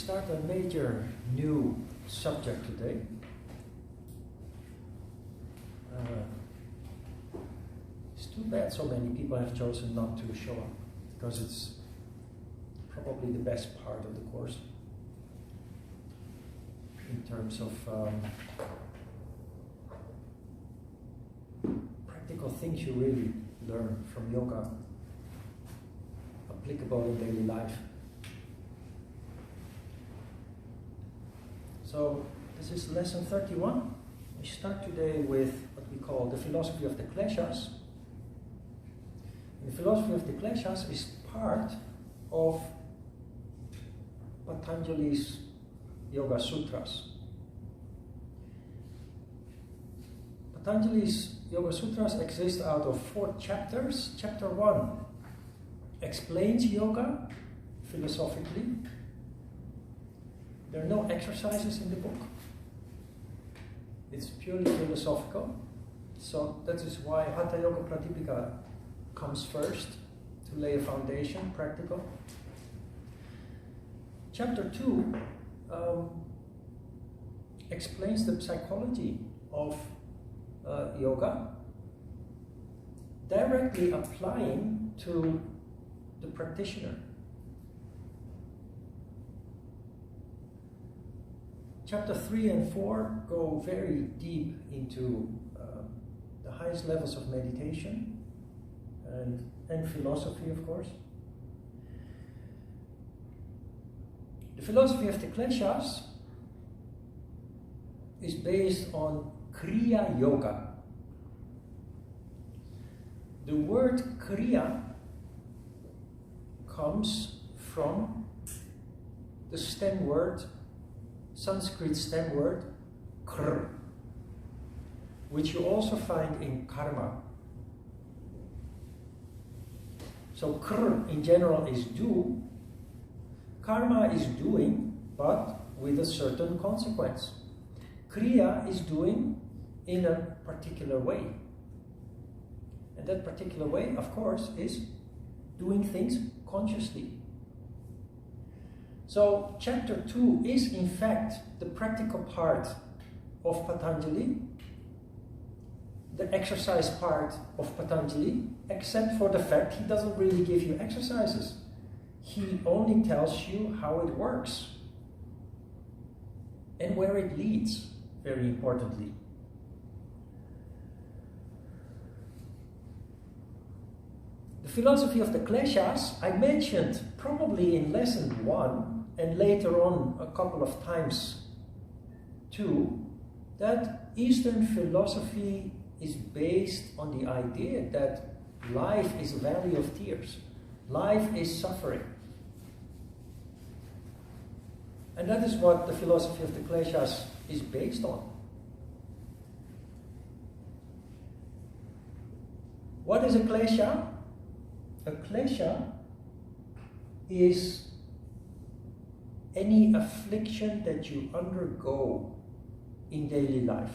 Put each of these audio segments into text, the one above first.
start a major new subject today. It's too bad so many people have chosen not to show up, because it's probably the best part of the course in terms of practical things you really learn from yoga, applicable in daily life. So this is lesson 31. We start today with what we call the philosophy of the kleshas. The philosophy of the kleshas is part of Patanjali's Yoga Sutras. Patanjali's Yoga Sutras exist out of 4 chapters. Chapter 1 explains yoga philosophically. There are no exercises in the book. It's purely philosophical. So that is why Hatha Yoga Pratipika comes first, to lay a foundation, practical. Chapter 2 explains the psychology of yoga, directly applying to the practitioner. Chapter 3 and 4 go very deep into the highest levels of meditation and philosophy, of course. The philosophy of the kleshas is based on Kriya Yoga. The word Kriya comes from the stem word, Sanskrit stem word, kr, which you also find in karma. So kr in general is do. Karma is doing, but with a certain consequence. Kriya is doing in a particular way. And that particular way, of course, is doing things consciously. So chapter 2 is in fact the practical part of Patanjali, the exercise part of Patanjali, except for the fact he doesn't really give you exercises. He only tells you how it works and where it leads, very importantly. The philosophy of the kleshas I mentioned probably in lesson 1 and later on a couple of times too, that Eastern philosophy is based on the idea that life is a valley of tears. Life is suffering. And that is what the philosophy of the kleshas is based on. What is a klesha? A klesha is any affliction that you undergo in daily life.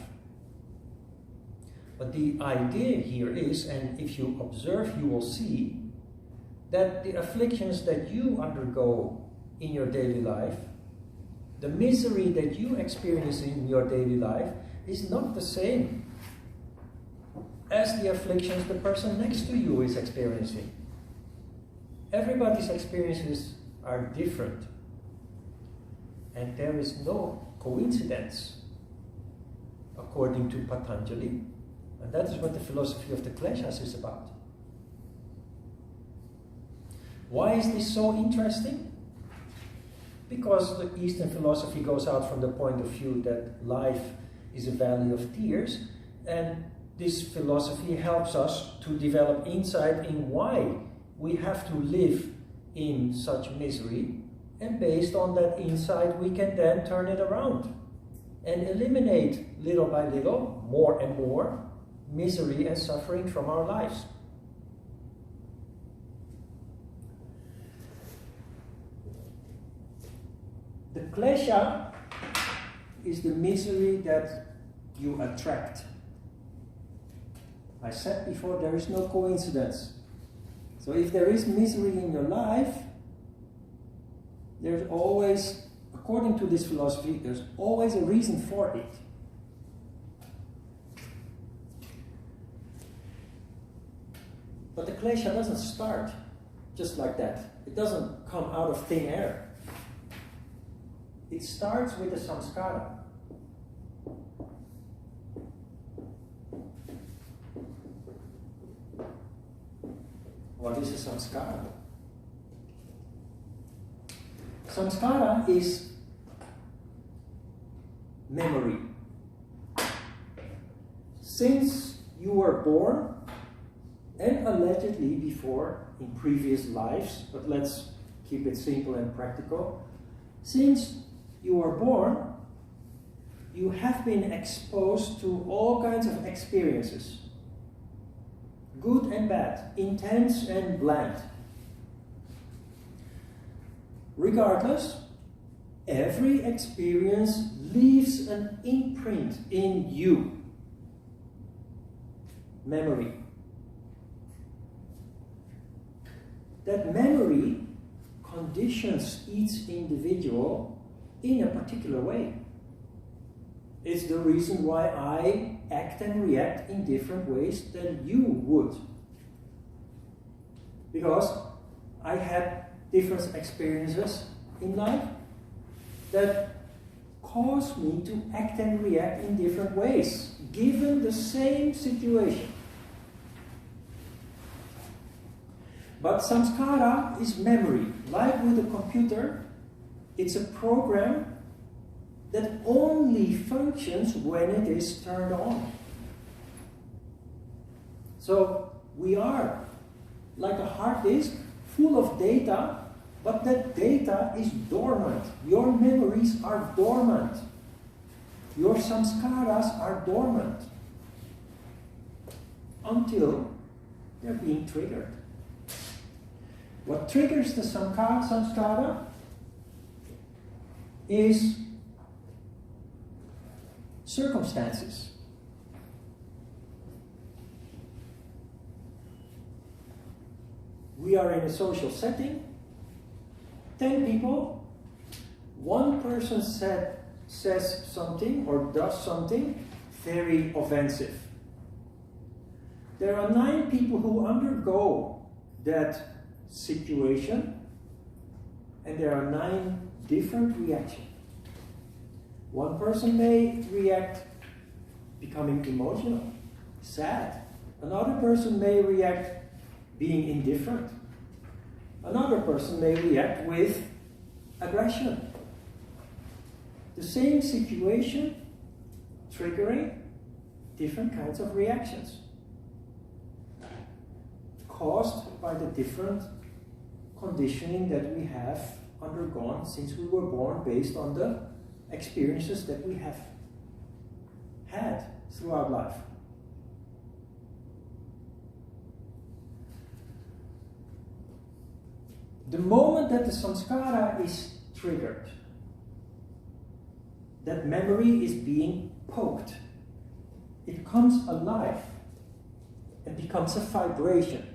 But the idea here is, and if you observe, you will see that the afflictions that you undergo in your daily life, the misery that you experience in your daily life, is not the same as the afflictions the person next to you is experiencing. Everybody's experiences are different. And there is no coincidence, according to Patanjali. And that is what the philosophy of the kleshas is about. Why is this so interesting? Because the Eastern philosophy goes out from the point of view that life is a valley of tears, and this philosophy helps us to develop insight in why we have to live in such misery, and based on that insight we can then turn it around and eliminate little by little, more and more, misery and suffering from our lives. The klesha is the misery that you attract. I said before, there is no coincidence. So if there is misery in your life, there's always a according to this philosophy, there's always a reason for it. But the klesha doesn't start just like that. It doesn't come out of thin air. It starts with the samskara. What is a samskara? Samskara is memory. Since you were born, and allegedly before in previous lives, but let's keep it simple and practical. Since you were born, you have been exposed to all kinds of experiences, good and bad, intense and bland. Regardless, every experience leaves an imprint in you. Memory. That memory conditions each individual in a particular way. It's the reason why I act and react in different ways than you would. Because I had different experiences in life that caused me to act and react in different ways, given the same situation. But samskara is memory. Like with a computer, it's a program that only functions when it is turned on. So we are like a hard disk full of data, but that data is dormant. Your memories are dormant. Your samskaras are dormant until they're being triggered. What triggers the samskara is circumstances. We are in a social setting, 10 people, one person says something or does something very offensive. There are 9 people who undergo that situation, and there are 9 different reactions. One person may react becoming emotional, sad. Another person may react being indifferent. Another person may react with aggression. The same situation triggering different kinds of reactions caused by the different conditioning that we have undergone since we were born, based on the experiences that we have had throughout life. The moment that the samskara is triggered, that memory is being poked, it comes alive and becomes a vibration.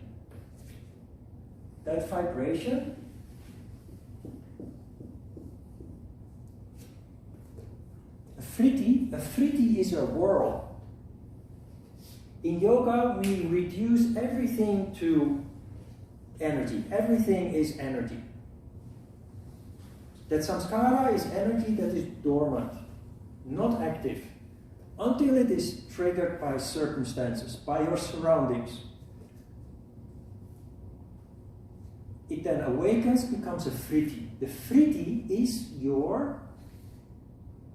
That vibration a friti is a whirl. In yoga, we reduce everything to energy. Everything is energy. That samskara is energy that is dormant, not active, until it is triggered by circumstances, by your surroundings. It then awakens, becomes a friti. The friti is your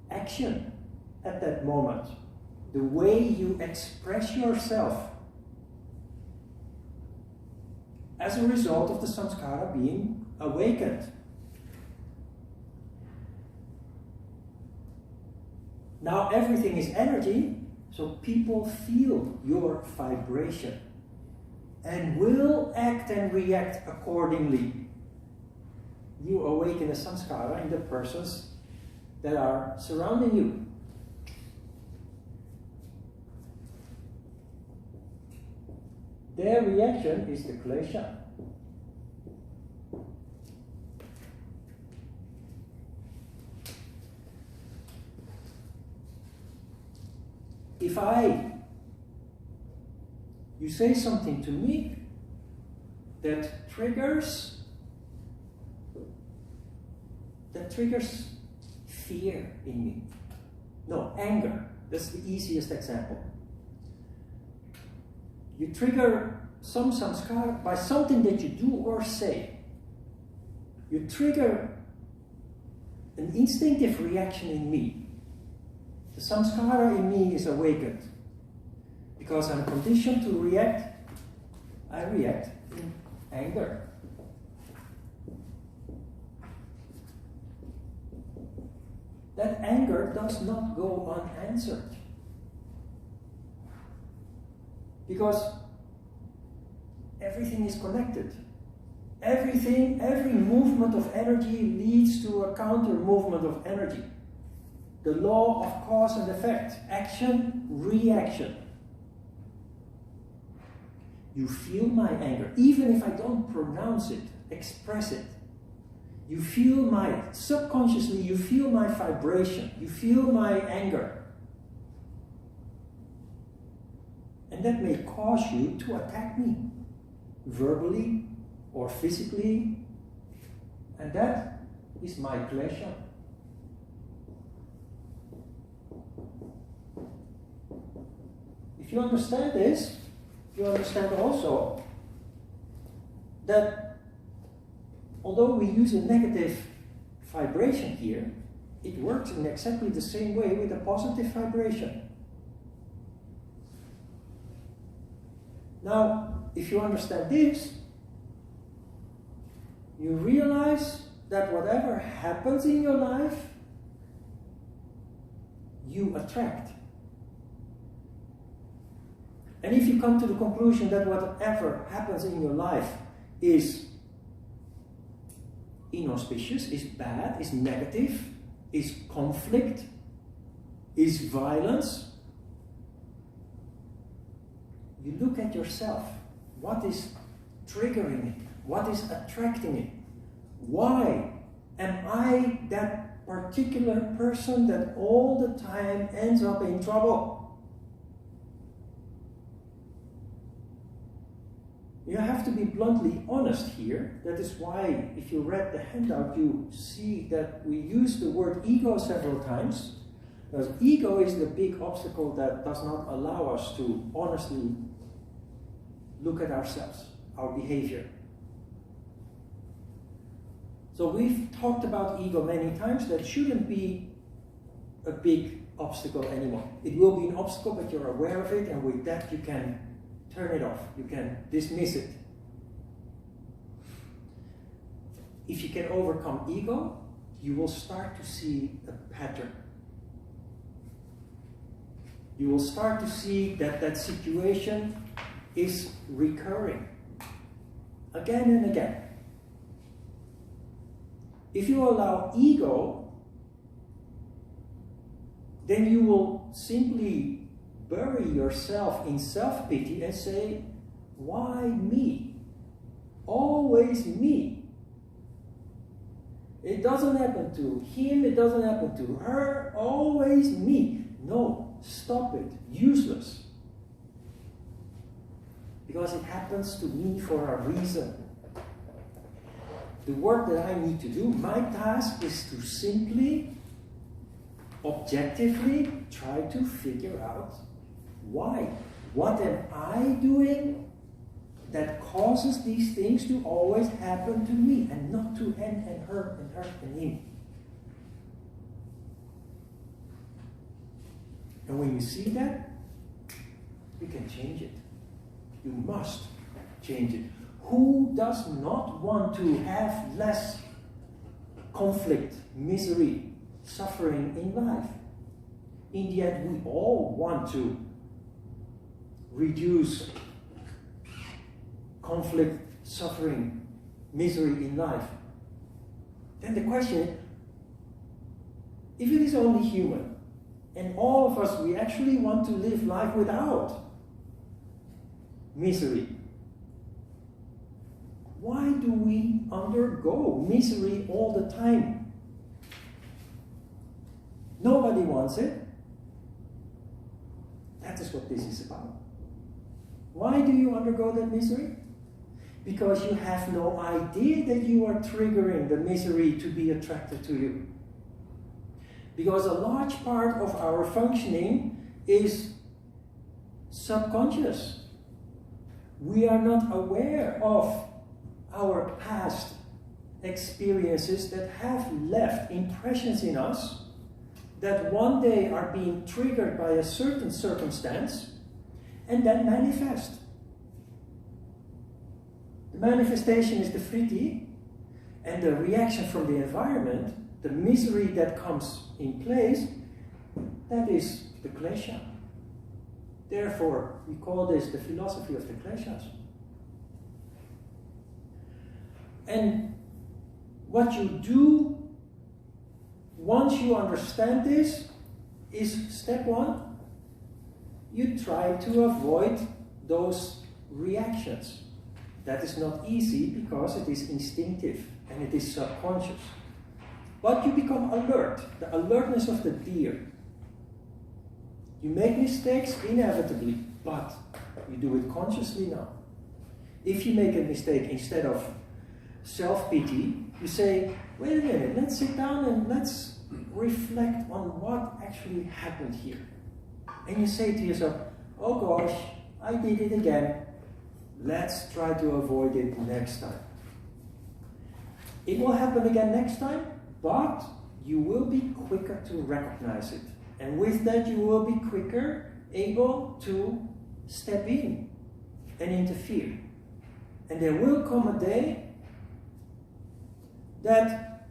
action at that moment, the way you express yourself as a result of the samskara being awakened. Now everything is energy, so people feel your vibration and will act and react accordingly. You awaken a samskara in the persons that are surrounding you. Their reaction is the klesha. you say something to me that triggers fear in me. No, anger. That's the easiest example. You trigger some samskara by something that you do or say. You trigger an instinctive reaction in me. The samskara in me is awakened. Because I'm conditioned to react, I react in anger. That anger does not go unanswered. Because everything is connected. Every movement of energy leads to a counter movement of energy. The law of cause and effect, action, reaction. You feel my anger, even if I don't pronounce it, express it. You feel subconsciously, you feel my vibration, you feel my anger. And that may cause you to attack me, verbally or physically. And that is my pleasure. If you understand this, you understand also that although we use a negative vibration here, it works in exactly the same way with a positive vibration. Now, if you understand this, you realize that whatever happens in your life, you attract. And if you come to the conclusion that whatever happens in your life is inauspicious, is bad, is negative, is conflict, is violence, you look at yourself. What is triggering it? What is attracting it? Why am I that particular person that all the time ends up in trouble? You have to be bluntly honest here. That is why, if you read the handout, you see that we use the word ego several times. Because ego is the big obstacle that does not allow us to honestly look at ourselves, our behavior. So we've talked about ego many times. That shouldn't be a big obstacle anymore. It will be an obstacle, but you're aware of it, and with that you can turn it off. You can dismiss it. If you can overcome ego, you will start to see a pattern. You will start to see that that situation is recurring again and again. If you allow ego, then you will simply bury yourself in self-pity and say, why me? Always me. It doesn't happen to him, it doesn't happen to her, always me. No, stop it. Useless. Because it happens to me for a reason. The work that I need to do, my task is to simply, objectively try to figure out why. What am I doing that causes these things to always happen to me and not to him and her and her and him? And when you see that, you can change it. You must change it. Who does not want to have less conflict, misery, suffering in life? In the end, we all want to reduce conflict, suffering, misery in life. Then the question is, if it is only human, and all of us, we actually want to live life without misery, why do we undergo misery all the time? Nobody wants it. That That's what this is about. Why do you undergo that misery? Because you have no idea that you are triggering the misery to be attracted to you. Because a large part of our functioning is subconscious. We are not aware of our past experiences that have left impressions in us that one day are being triggered by a certain circumstance and then manifest. The manifestation is the vritti, and the reaction from the environment, the misery that comes in place, that is the klesha. Therefore, we call this the philosophy of the kleshas. And what you do once you understand this is step one. You try to avoid those reactions. That is not easy because it is instinctive and it is subconscious. But you become alert, the alertness of the deer. You make mistakes inevitably, but you do it consciously now. If you make a mistake, instead of self-pity, you say, wait a minute, let's sit down and let's reflect on what actually happened here. And you say to yourself, oh gosh, I did it again. Let's try to avoid it next time. It will happen again next time, but you will be quicker to recognize it. And with that, you will be quicker able to step in and interfere. And there will come a day that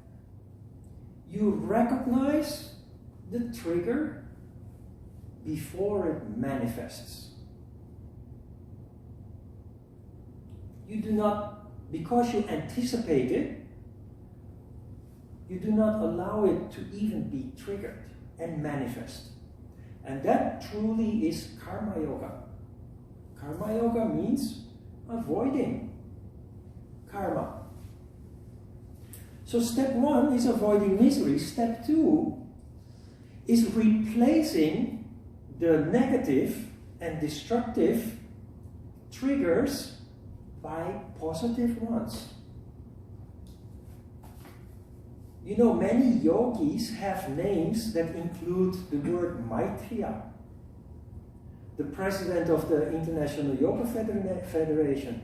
you recognize the trigger before it manifests. You do not, because you anticipate it, you do not allow it to even be triggered and manifest. And that truly is karma yoga. Karma yoga means avoiding karma. So step one is avoiding misery. Step two is replacing the negative and destructive triggers by positive ones. You know, many yogis have names that include the word Maitreya. The president of the International Yoga Federation,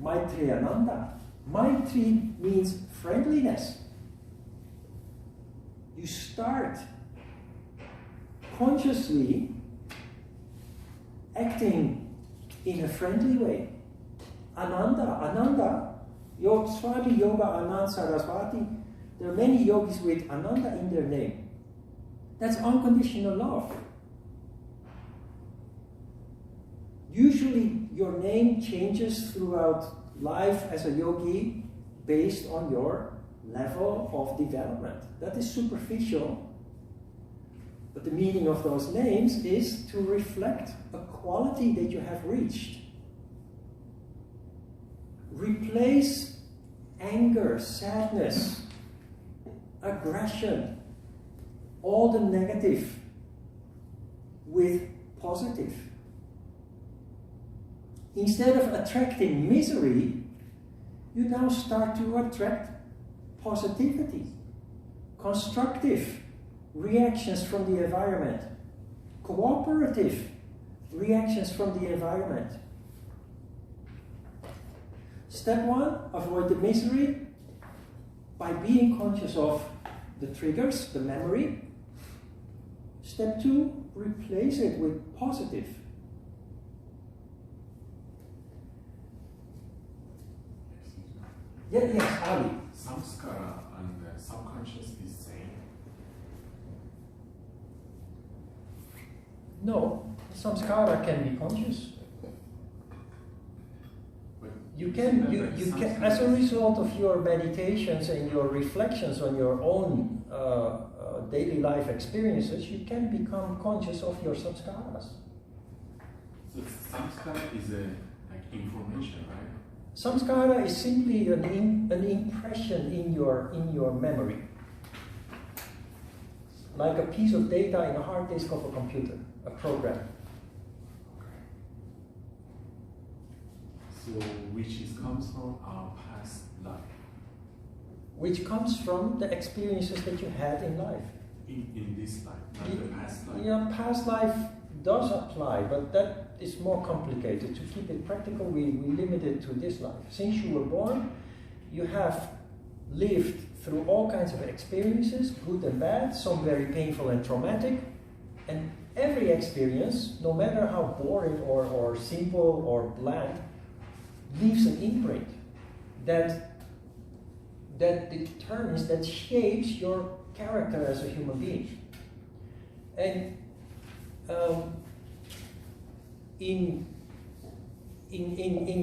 Maitreyananda. Maitri means friendliness. You start consciously acting in a friendly way. Ananda, Swami Yoga Anand Saraswati, there are many yogis with Ananda in their name. That's unconditional love. Usually your name changes throughout life as a yogi based on your level of development. That is superficial. But the meaning of those names is to reflect a quality that you have reached. Replace anger, sadness, aggression, all the negative with positive. Instead of attracting misery, you now start to attract positivity, constructive reactions from the environment, cooperative reactions from the environment. Step one, avoid the misery by being conscious of the triggers, the memory. Step two, replace it with positive. Yes, Ali. Samskara and subconscious is same. No, samskara can be conscious. You can, as a result of your meditations and your reflections on your own daily life experiences, you can become conscious of your samskaras. So samskara is like information, right? Samskara is simply an impression in your memory, like a piece of data in a hard disk of a computer. a program. So which comes from our past life. Which comes from the experiences that you had in life. In this life, not the past life. Yeah, past life does apply, but that is more complicated. To keep it practical, we limit it to this life. Since you were born, you have lived through all kinds of experiences, good and bad, some very painful and traumatic, and every experience, no matter how boring or simple or bland, leaves an imprint that determines, that shapes your character as a human being. And in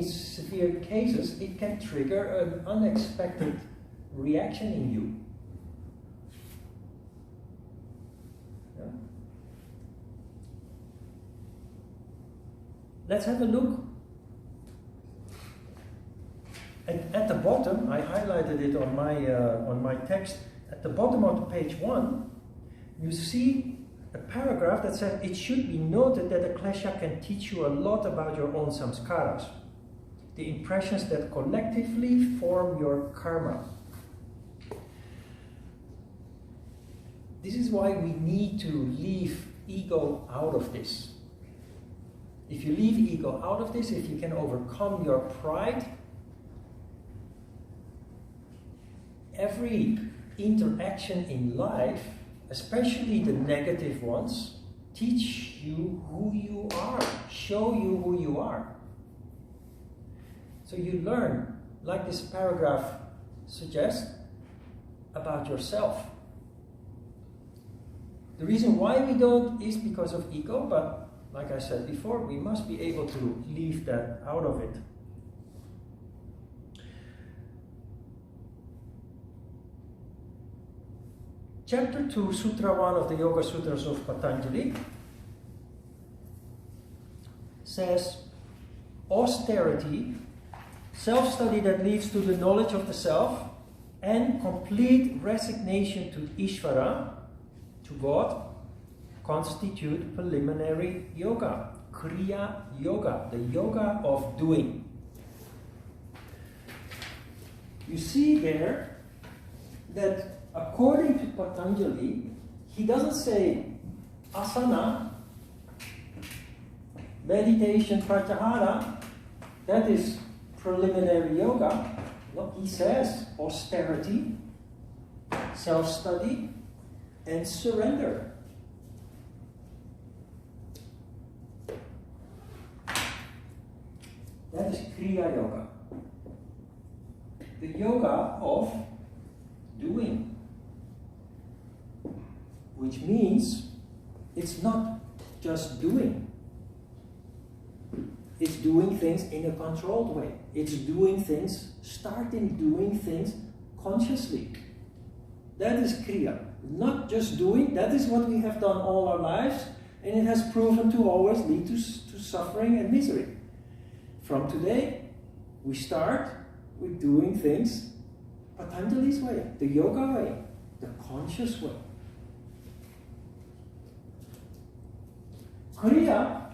severe cases, it can trigger an unexpected reaction in you. Yeah? Let's have a look. At the bottom, I highlighted it on my text. At the bottom of page 1, you see a paragraph that says, it should be noted that the klesha can teach you a lot about your own samskaras, the impressions that collectively form your karma. This is why we need to leave ego out of this. If you leave ego out of this, if you can overcome your pride, every interaction in life, especially the negative ones, teach you who you are, show you who you are. So you learn, like this paragraph suggests, about yourself. The reason why we don't is because of ego, but like I said before, we must be able to leave that out of it. Chapter 2, Sutra 1 of the Yoga Sutras of Patanjali says, austerity, self-study that leads to the knowledge of the self, and complete resignation to Ishvara, to God, constitute preliminary yoga, Kriya Yoga, the yoga of doing. You see there that according to Patanjali, he doesn't say asana, meditation, pratyahara, that is preliminary yoga. No, he says austerity, self-study, and surrender. That is Kriya Yoga. The yoga of doing. Which means it's not just doing. It's doing things in a controlled way. It's doing things, starting doing things consciously. That is Kriya. Not just doing, that is what we have done all our lives, and it has proven to always lead to suffering and misery. From today, we start with doing things Patanjali's way, the yoga way, the conscious way. Kriya,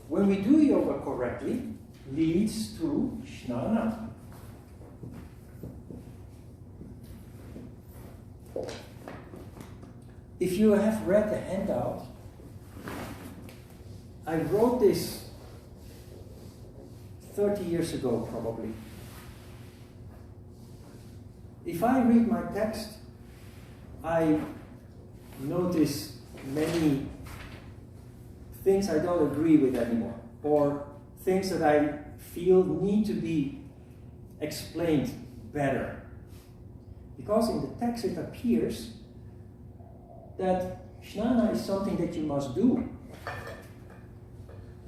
when we do yoga correctly, leads to Jnana. If you have read the handout, I wrote this 30 years ago probably. If I read my text, I notice many things I don't agree with anymore, or things that I feel need to be explained better. Because in the text it appears that Jnana is something that you must do.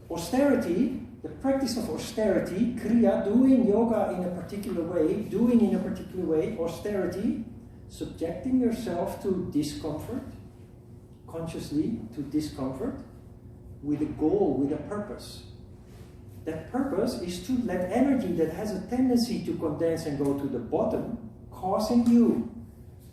Austerity, the practice of austerity, Kriya, doing yoga in a particular way, austerity, subjecting yourself to discomfort, consciously to discomfort, with a goal, with a purpose. That purpose is to let energy that has a tendency to condense and go to the bottom, causing you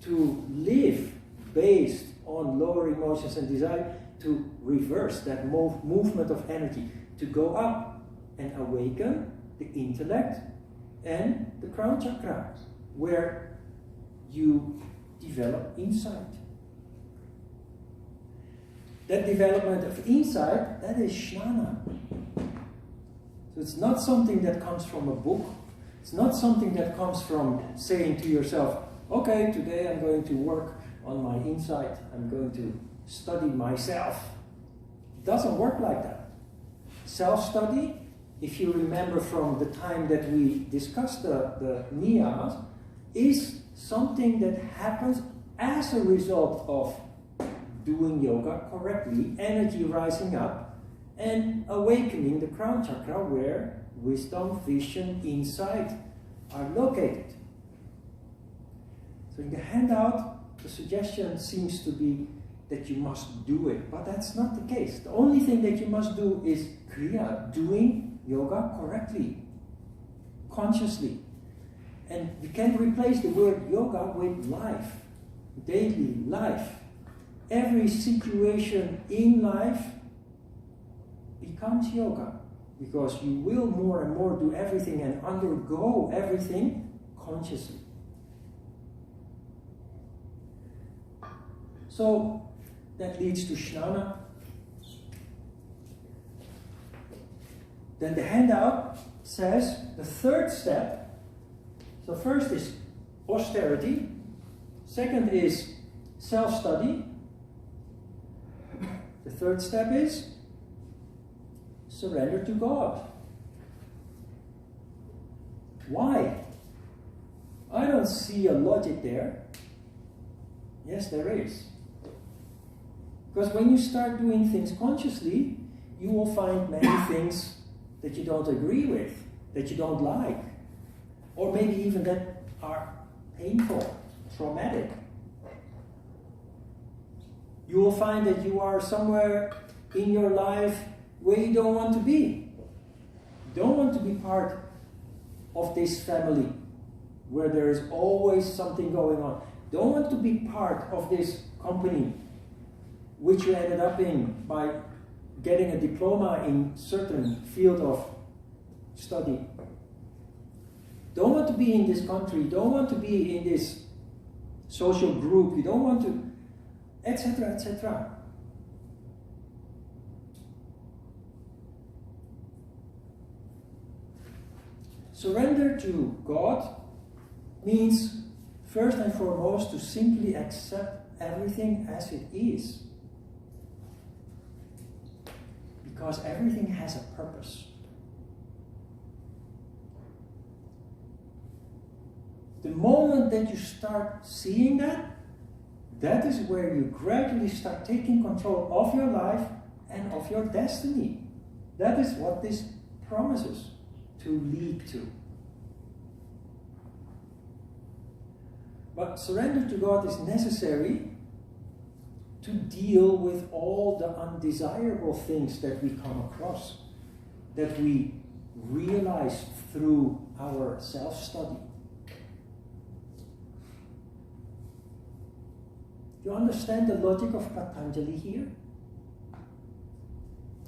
to live based on lower emotions and desire, to reverse that movement of energy, to go up and awaken the intellect and the crown chakra, where you develop insight. That development of insight, that is jnana. So it's not something that comes from a book. It's not something that comes from saying to yourself, okay, today I'm going to work on my insight. I'm going to study myself. It doesn't work like that. Self-study, if you remember from the time that we discussed the niyamas, is something that happens as a result of doing yoga correctly, energy rising up, and awakening the crown chakra where wisdom, vision, insight are located. So in the handout, the suggestion seems to be that you must do it, but that's not the case. The only thing that you must do is kriya, doing yoga correctly, consciously. And you can replace the word yoga with life, daily life. Every situation in life becomes yoga, because you will more and more do everything and undergo everything consciously. So that leads to jnana. Then the handout says the third step. So first is austerity. Second is self-study. The third step is surrender to God. Why? I don't see a logic there. Yes, there is. Because when you start doing things consciously, you will find many things that you don't agree with, that you don't like, or maybe even that are painful, traumatic. You will find that you are somewhere in your life where you don't want to be. You don't want to be part of this family where there is always something going on. Don't want to be part of this company which you ended up in by getting a diploma in certain field of study. Don't want to be in this country, don't want to be in this social group, you don't want to, etc., etc. Surrender to God means, first and foremost, to simply accept everything as it is. Because everything has a purpose. The moment that you start seeing that, that is where you gradually start taking control of your life and of your destiny. That is what this promises to lead to. But surrender to God is necessary to deal with all the undesirable things that we come across, that we realize through our self-study. You understand the logic of Patanjali here?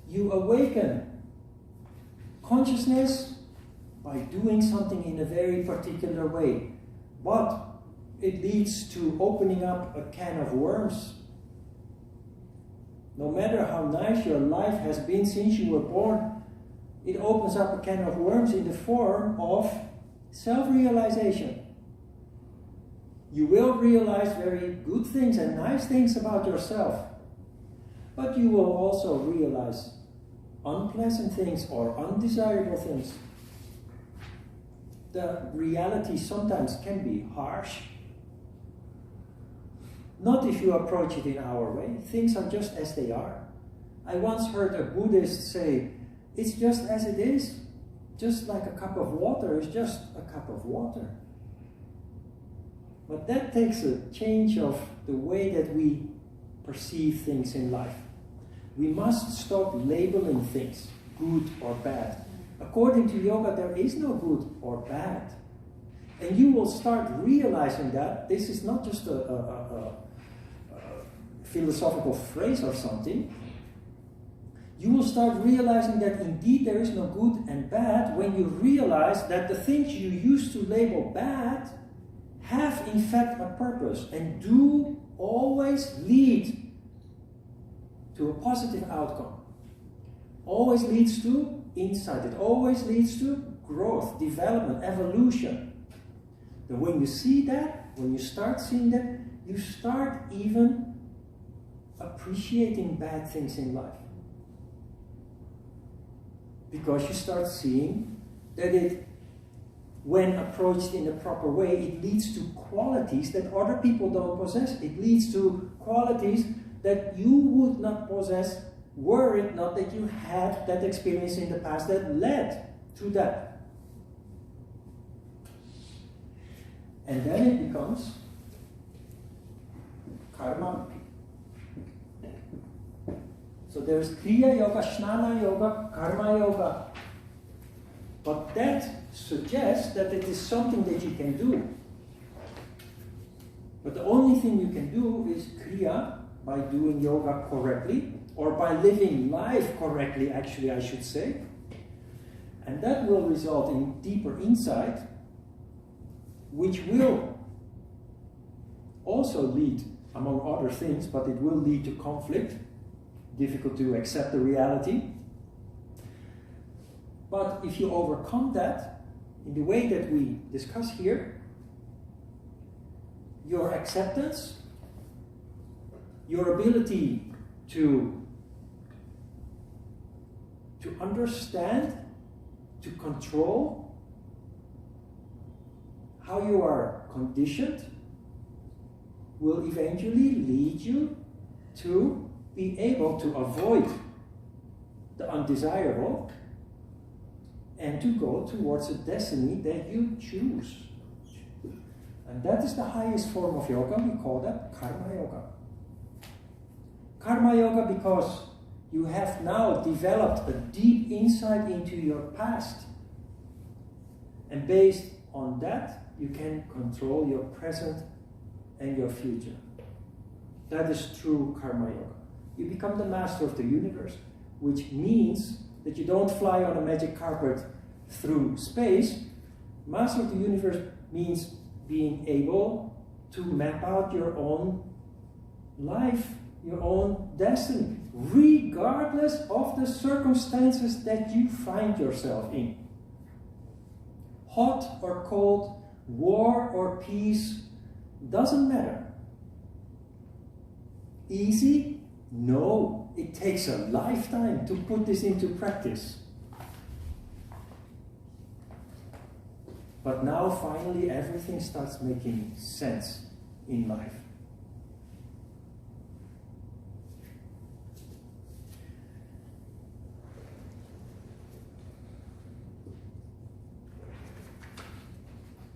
You awaken consciousness by doing something in a very particular way, but it leads to opening up a can of worms. No matter how nice your life has been since you were born, it opens up a can of worms in the form of self-realization. You will realize very good things and nice things about yourself, but you will also realize unpleasant things or undesirable things. The reality sometimes can be harsh. Not if you approach it in our way. Things are just as they are. I once heard a Buddhist say, it's just as it is. Just like a cup of water is just a cup of water. But that takes a change of the way that we perceive things in life. We must stop labeling things, good or bad. According to yoga, there is no good or bad. And you will start realizing that this is not just a philosophical phrase or something, you will start realizing that indeed there is no good and bad when you realize that the things you used to label bad have in fact a purpose and do always lead to a positive outcome. Always leads to insight. It always leads to growth, development, evolution. And when you see that, when you start seeing that, you start even appreciating bad things in life. Because you start seeing that it, when approached in the proper way, it leads to qualities that other people don't possess. It leads to qualities that you would not possess were it not that you had that experience in the past that led to that. And then it becomes karma. So there's Kriya Yoga, Jnana Yoga, Karma Yoga. But that suggests that it is something that you can do. But the only thing you can do is Kriya, by doing yoga correctly, or by living life correctly, actually I should say. And that will result in deeper insight, which will also lead, among other things, but it will lead to conflict, difficult to accept the reality. But if you overcome that, in the way that we discuss here, your acceptance, your ability to understand, to control how you are conditioned, will eventually lead you to be able to avoid the undesirable and to go towards a destiny that you choose. And that is the highest form of yoga. We call that Karma Yoga. Karma Yoga because you have now developed a deep insight into your past. And based on that, you can control your present and your future. That is true Karma Yoga. You become the master of the universe, which means that you don't fly on a magic carpet through space. Master of the universe means being able to map out your own life, your own destiny, regardless of the circumstances that you find yourself in. Hot or cold, war or peace, doesn't matter. Easy? No, it takes a lifetime to put this into practice. But now finally everything starts making sense in life.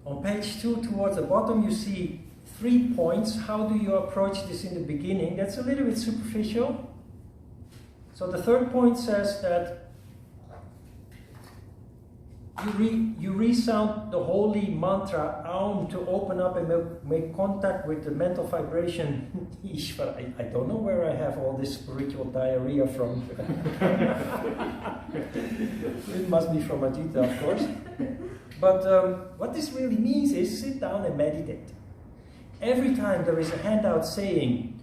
On page 2, towards the bottom, you see 3 points. How do you approach this in the beginning? That's a little bit superficial. So the third point says that you resound the holy mantra Aum to open up and make contact with the mental vibration Ishvara. I don't know where I have all this spiritual diarrhea from. It must be from Ajita, of course. But what this really means is sit down and meditate. Every time there is a handout saying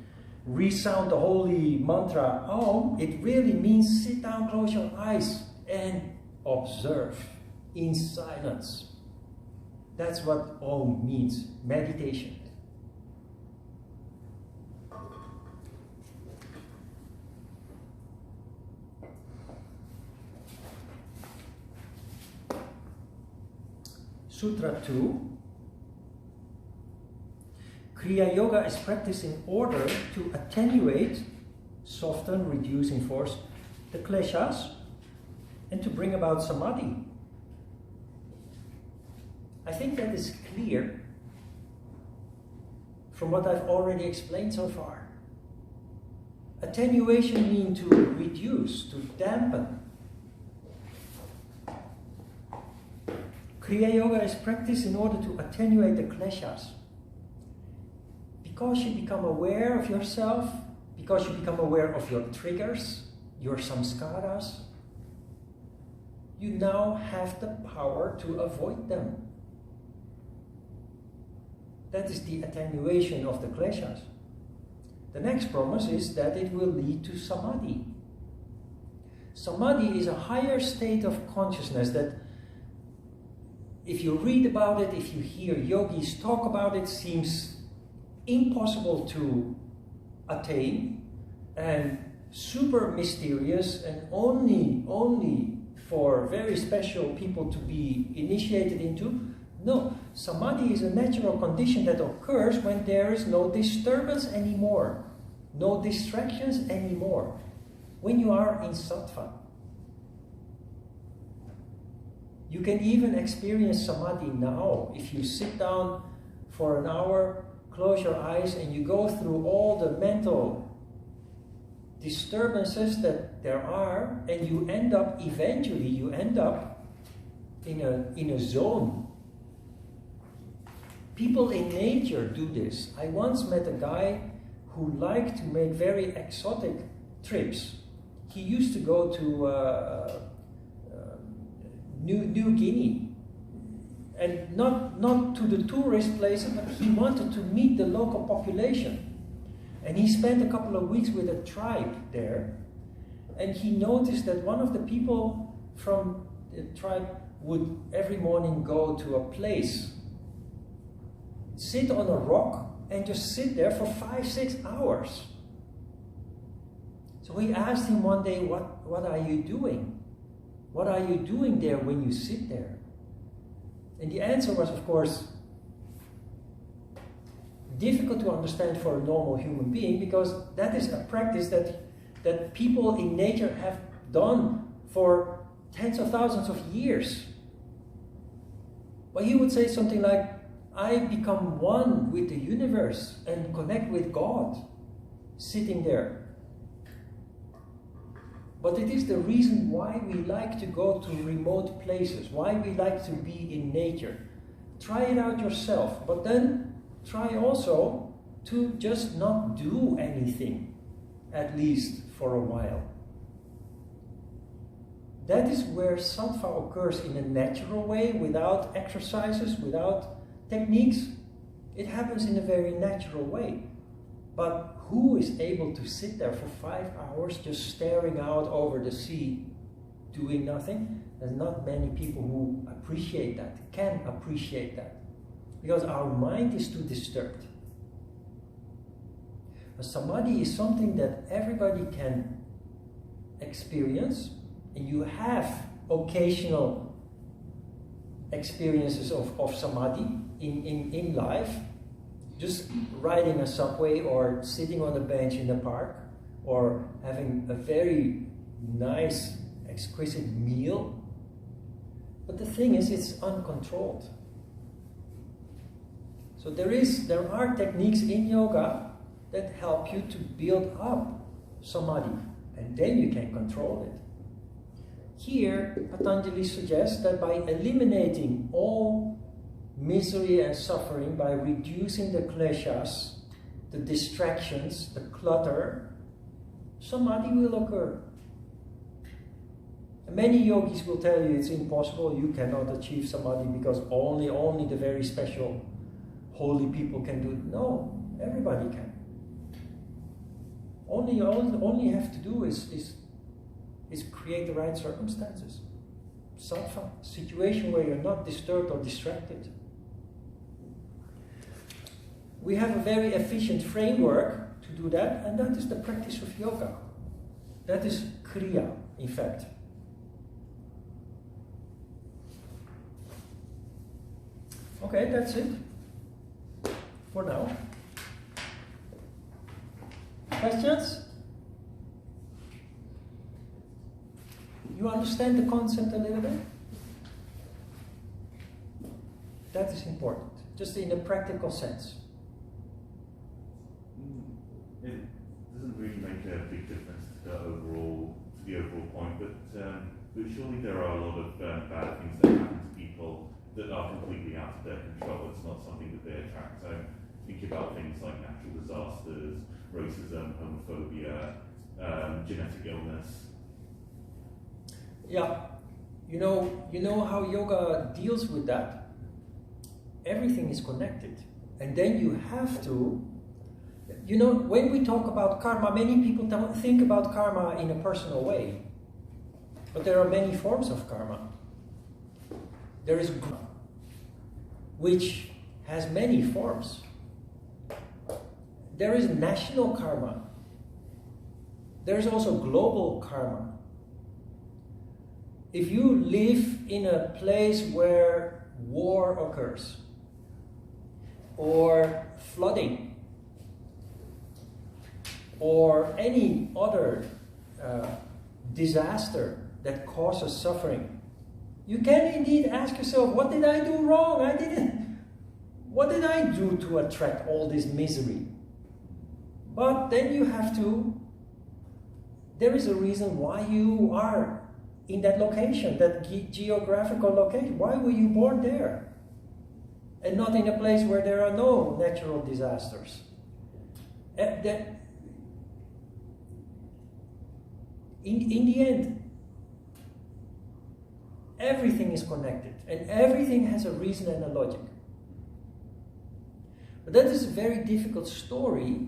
resound the holy mantra Aum, it really means sit down, close your eyes and observe in silence. That's what Om means, meditation. Sutra 2. Kriya Yoga is practiced in order to attenuate, soften, reduce in force the kleshas and to bring about samadhi. I think that is clear from what I've already explained so far. Attenuation means to reduce, to dampen. Kriya Yoga is practiced in order to attenuate the kleshas. Because you become aware of yourself because you become aware of your triggers, your samskaras, you now have the power to avoid them. That is the attenuation of the kleshas. The next promise is that it will lead to samadhi. Samadhi is a higher state of consciousness that, if you read about it, if you hear yogis talk about it, seems impossible to attain and super mysterious and only for very special people to be initiated into. No, samadhi is a natural condition that occurs when there is no disturbance anymore, no distractions anymore, when you are in sattva. You can even experience samadhi now. If you sit down for an hour, close your eyes, and you go through all the mental disturbances that there are, and you end up, eventually, you end up in a zone. People in nature do this. I once met a guy who liked to make very exotic trips. He used to go to New Guinea, and not to the tourist places, but he wanted to meet the local population. And he spent a couple of weeks with a tribe there, and he noticed that one of the people from the tribe would every morning go to a place, sit on a rock, and just sit there for 5-6 hours. So he asked him one day, what are you doing? What are you doing there when you sit there? And the answer was, of course, difficult to understand for a normal human being, because that is a practice that people in nature have done for tens of thousands of years. But he would say something like, I become one with the universe and connect with God, sitting there. But it is the reason why we like to go to remote places, why we like to be in nature. Try it out yourself, but then try also to just not do anything, at least for a while. That is where sattva occurs in a natural way, without exercises, without techniques. It happens in a very natural way. But who is able to sit there for 5 hours just staring out over the sea, doing nothing? There's not many people who appreciate that, can appreciate that, because our mind is too disturbed. A samadhi is something that everybody can experience, and you have occasional experiences of samadhi in life. Just riding a subway, or sitting on a bench in the park, or having a very nice, exquisite meal. But the thing is, it's uncontrolled. So there are techniques in yoga that help you to build up samadhi, and then you can control it. Here, Patanjali suggests that by eliminating all misery and suffering, by reducing the kleshas, the distractions, the clutter, samadhi will occur. And many yogis will tell you it's impossible, you cannot achieve samadhi because only the very special holy people can do it. No, everybody can. All you have to do is create the right circumstances. Sattva, situation where you're not disturbed or distracted. We have a very efficient framework to do that, and that is the practice of yoga. That is kriya, in fact. Okay, that's it for now. Questions? You understand the concept a little bit? That is important, just in a practical sense. It doesn't really make a big difference to the overall point, but surely there are a lot of bad things that happen to people that are completely out of their control. It's not something that they attract. So think about things like natural disasters, racism, homophobia, genetic illness. Yeah, you know how yoga deals with that. Everything is connected, and then you have to. When we talk about karma, many people don't think about karma in a personal way, but there are many forms of karma. There is karma, which has many forms. There is national karma. There is also global karma. If you live in a place where war occurs, or flooding, or any other disaster that causes suffering, you can indeed ask yourself, what did I do wrong? What did I do to attract all this misery? But then you have to, there is a reason why you are in that location, that geographical location. Why were you born there? And not in a place where there are no natural disasters. In the end, everything is connected, and everything has a reason and a logic. But that is a very difficult story.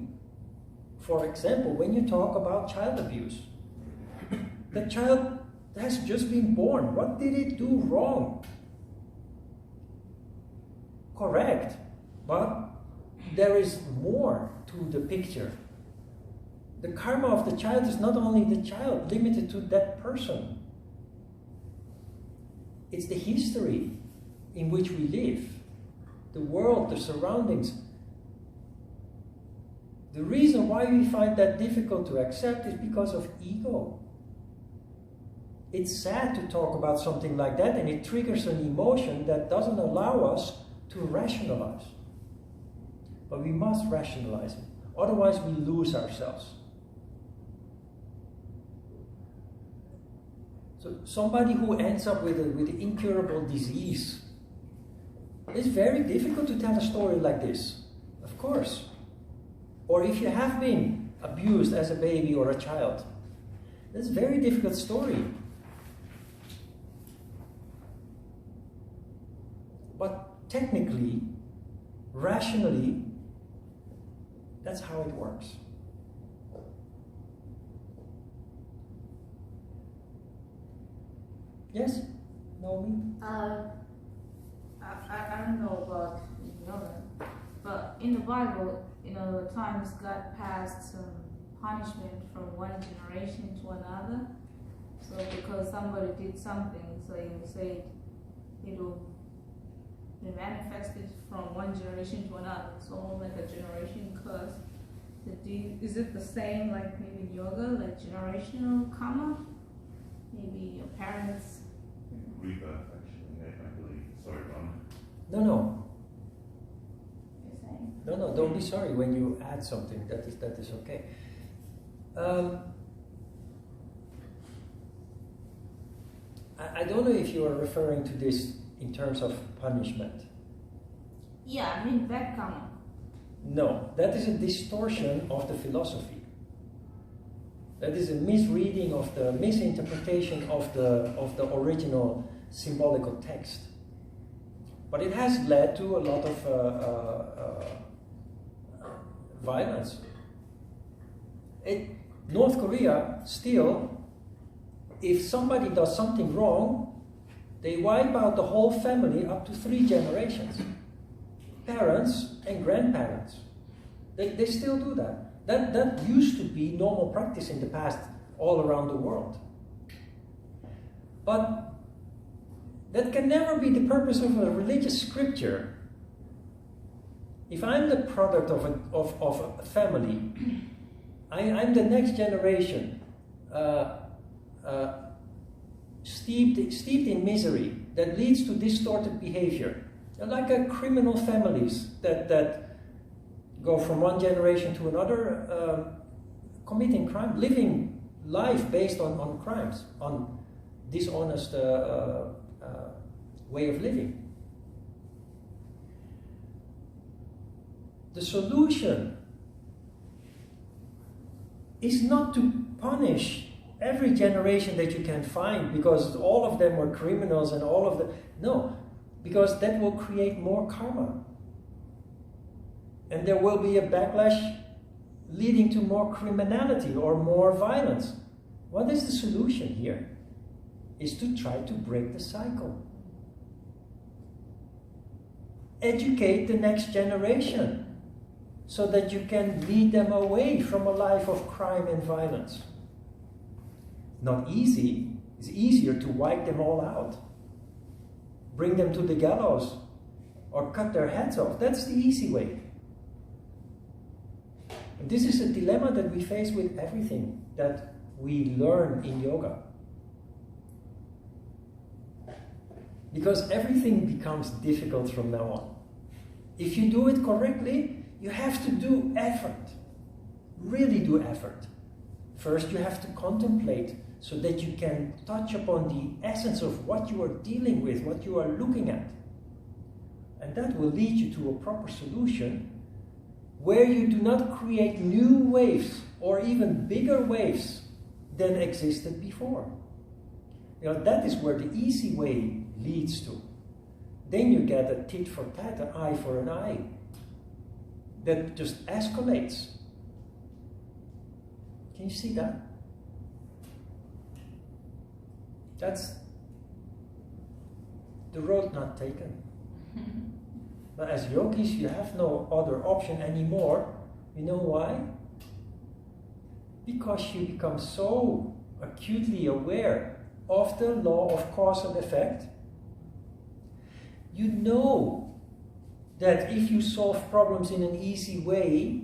For example, when you talk about child abuse, the child has just been born. What did it do wrong? Correct, but there is more to the picture. The karma of the child is not only the child, limited to that person. It's the history in which we live, the world, the surroundings. The reason why we find that difficult to accept is because of ego. It's sad to talk about something like that, and it triggers an emotion that doesn't allow us to rationalize. But we must rationalize it, otherwise we lose ourselves. So somebody who ends up with an incurable disease, it's very difficult to tell a story like this, of course. Or if you have been abused as a baby or a child, it's a very difficult story. But technically, rationally, that's how it works. Yes? Naomi? I don't know about yoga, but in the Bible, times God passed some punishment from one generation to another. So because somebody did something, so you say it'll be manifested from one generation to another. It's almost like a generation curse. Is it the same like maybe yoga, like generational karma? Maybe your parents. Rebirth, actually, I believe. Sorry, Ron. No. You're saying? No, don't be sorry when you add something. That is okay. I don't know if you are referring to this in terms of punishment. Yeah, I mean bad karma. No, that is a distortion of the philosophy. That is a misreading of the misinterpretation of the original symbolical text. But it has led to a lot of violence. North Korea still, if somebody does something wrong, they wipe out the whole family up to 3 generations. Parents and grandparents. They still do that. That used to be normal practice in the past all around the world. But that can never be the purpose of a religious scripture. If I'm the product of a family, I'm the next generation, steeped in misery that leads to distorted behavior. Like criminal families that go from one generation to another, committing crime, living life based on crimes, on dishonest way of living. the solution is not to punish every generation that you can find because all of them were criminals and all of them. No, because that will create more karma. And there will be a backlash leading to more criminality or more violence. What is the solution here? Is to try to break the cycle. Educate the next generation so that you can lead them away from a life of crime and violence. Not easy. It's easier to wipe them all out. Bring them to the gallows or cut their heads off. That's the easy way. And this is a dilemma that we face with everything that we learn in yoga. Because everything becomes difficult from now on. If you do it correctly, you have to do effort. Really do effort. First, you have to contemplate so that you can touch upon the essence of what you are dealing with, what you are looking at. And that will lead you to a proper solution where you do not create new waves or even bigger waves than existed before. You know, that is where the easy way leads to. Then you get a tit for tat, an eye for an eye, that just escalates. Can you see that? That's the road not taken. But as yogis, you have no other option anymore. You know why? Because you become so acutely aware of the law of cause and effect. You know that if you solve problems in an easy way,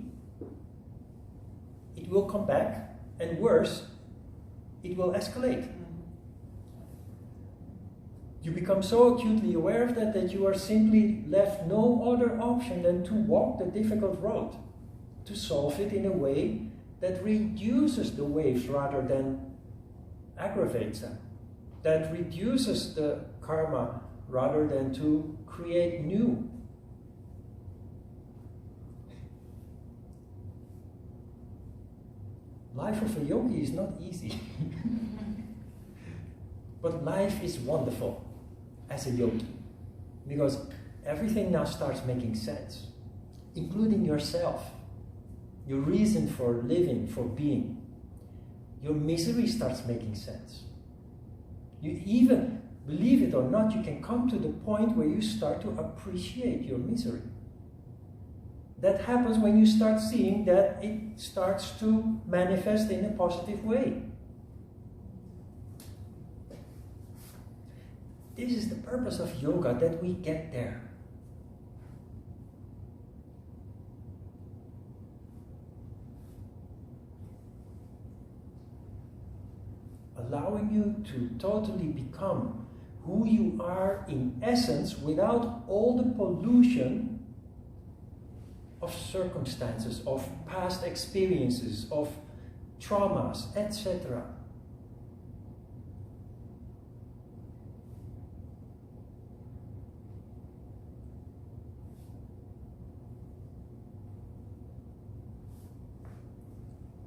it will come back, and worse, it will escalate. You become so acutely aware of that that you are simply left no other option than to walk the difficult road, to solve it in a way that reduces the waves rather than aggravates them, that reduces the karma rather than to create new. Life of a yogi is not easy. But life is wonderful as a yogi, because everything now starts making sense, including yourself, your reason for living, for being. Your misery starts making sense. You even, believe it or not, you can come to the point where you start to appreciate your misery. That happens when you start seeing that it starts to manifest in a positive way. This is the purpose of yoga, that we get there. Allowing you to totally become who you are in essence without all the pollution of circumstances, of past experiences, of traumas, etc.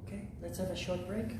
Okay, let's have a short break.